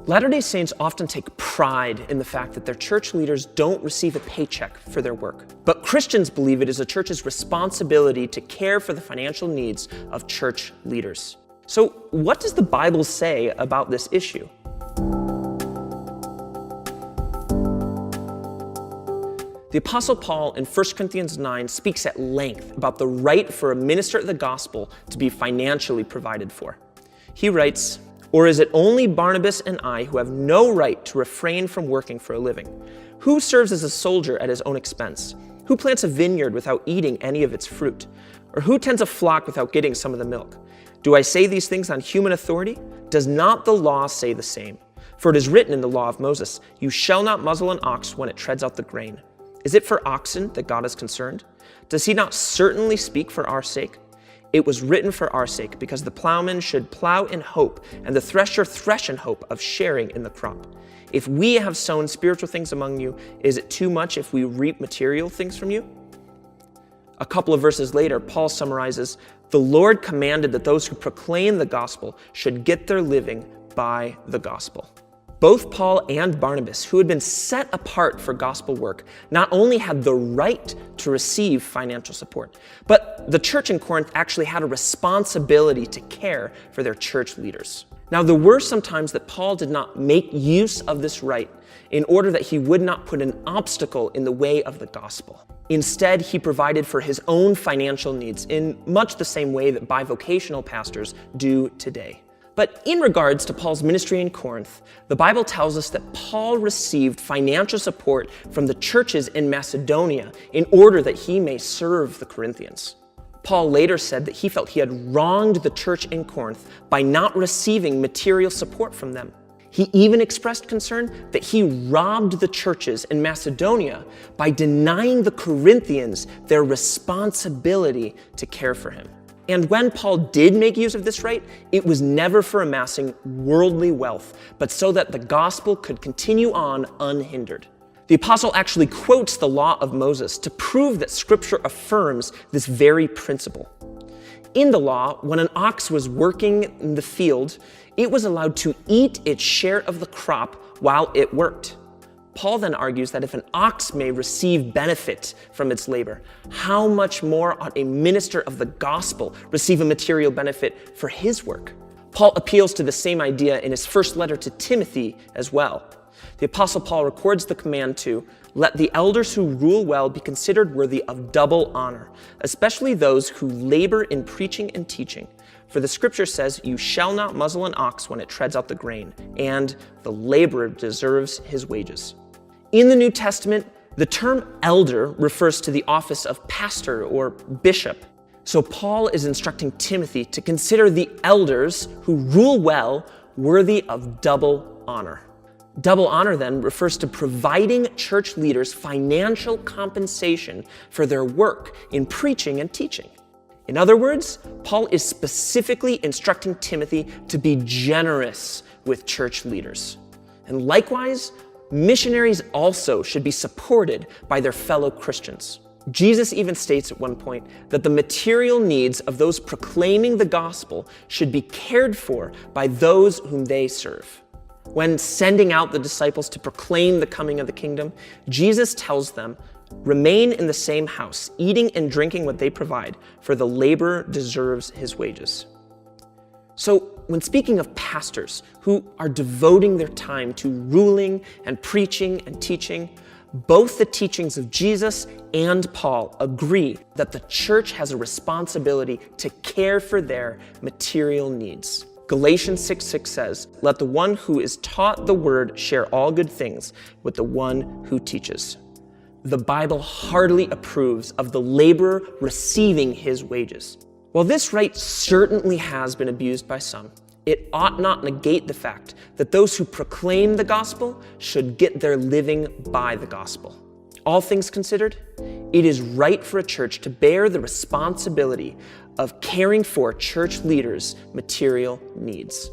Latter-day Saints often take pride in the fact that their church leaders don't receive a paycheck for their work. But Christians believe it is a church's responsibility to care for the financial needs of church leaders. So, what does the Bible say about this issue? The Apostle Paul in 1 Corinthians 9 speaks at length about the right for a minister of the gospel to be financially provided for. He writes, "Or is it only Barnabas and I who have no right to refrain from working for a living? Who serves as a soldier at his own expense? Who plants a vineyard without eating any of its fruit? Or who tends a flock without getting some of the milk? Do I say these things on human authority? Does not the law say the same? For it is written in the law of Moses, 'You shall not muzzle an ox when it treads out the grain.' Is it for oxen that God is concerned? Does he not certainly speak for our sake? It was written for our sake, because the plowman should plow in hope, and the thresher thresh in hope of sharing in the crop. If we have sown spiritual things among you, is it too much if we reap material things from you?" A couple of verses later, Paul summarizes, "The Lord commanded that those who proclaim the gospel should get their living by the gospel." Both Paul and Barnabas, who had been set apart for gospel work, not only had the right to receive financial support, but the church in Corinth actually had a responsibility to care for their church leaders. Now, there were some times that Paul did not make use of this right in order that he would not put an obstacle in the way of the gospel. Instead, he provided for his own financial needs in much the same way that bivocational pastors do today. But in regards to Paul's ministry in Corinth, the Bible tells us that Paul received financial support from the churches in Macedonia in order that he may serve the Corinthians. Paul later said that he felt he had wronged the church in Corinth by not receiving material support from them. He even expressed concern that he robbed the churches in Macedonia by denying the Corinthians their responsibility to care for him. And when Paul did make use of this right, it was never for amassing worldly wealth, but so that the gospel could continue on unhindered. The apostle actually quotes the law of Moses to prove that Scripture affirms this very principle. In the law, when an ox was working in the field, it was allowed to eat its share of the crop while it worked. Paul then argues that if an ox may receive benefit from its labor, how much more ought a minister of the gospel receive a material benefit for his work? Paul appeals to the same idea in his first letter to Timothy as well. The Apostle Paul records the command to, "Let the elders who rule well be considered worthy of double honor, especially those who labor in preaching and teaching. For the Scripture says, 'You shall not muzzle an ox when it treads out the grain,' and 'the laborer deserves his wages.'" In the New Testament, the term elder refers to the office of pastor or bishop. So Paul is instructing Timothy to consider the elders who rule well worthy of double honor. Double honor then refers to providing church leaders financial compensation for their work in preaching and teaching. In other words, Paul is specifically instructing Timothy to be generous with church leaders. And likewise, missionaries also should be supported by their fellow Christians. Jesus even states at one point that the material needs of those proclaiming the gospel should be cared for by those whom they serve. When sending out the disciples to proclaim the coming of the kingdom, Jesus tells them, "Remain in the same house, eating and drinking what they provide, for the laborer deserves his wages." So, when speaking of pastors who are devoting their time to ruling and preaching and teaching, both the teachings of Jesus and Paul agree that the church has a responsibility to care for their material needs. Galatians 6:6 says, "Let the one who is taught the word share all good things with the one who teaches." The Bible heartily approves of the laborer receiving his wages. While this right certainly has been abused by some, it ought not negate the fact that those who proclaim the gospel should get their living by the gospel. All things considered, it is right for a church to bear the responsibility of caring for church leaders' material needs.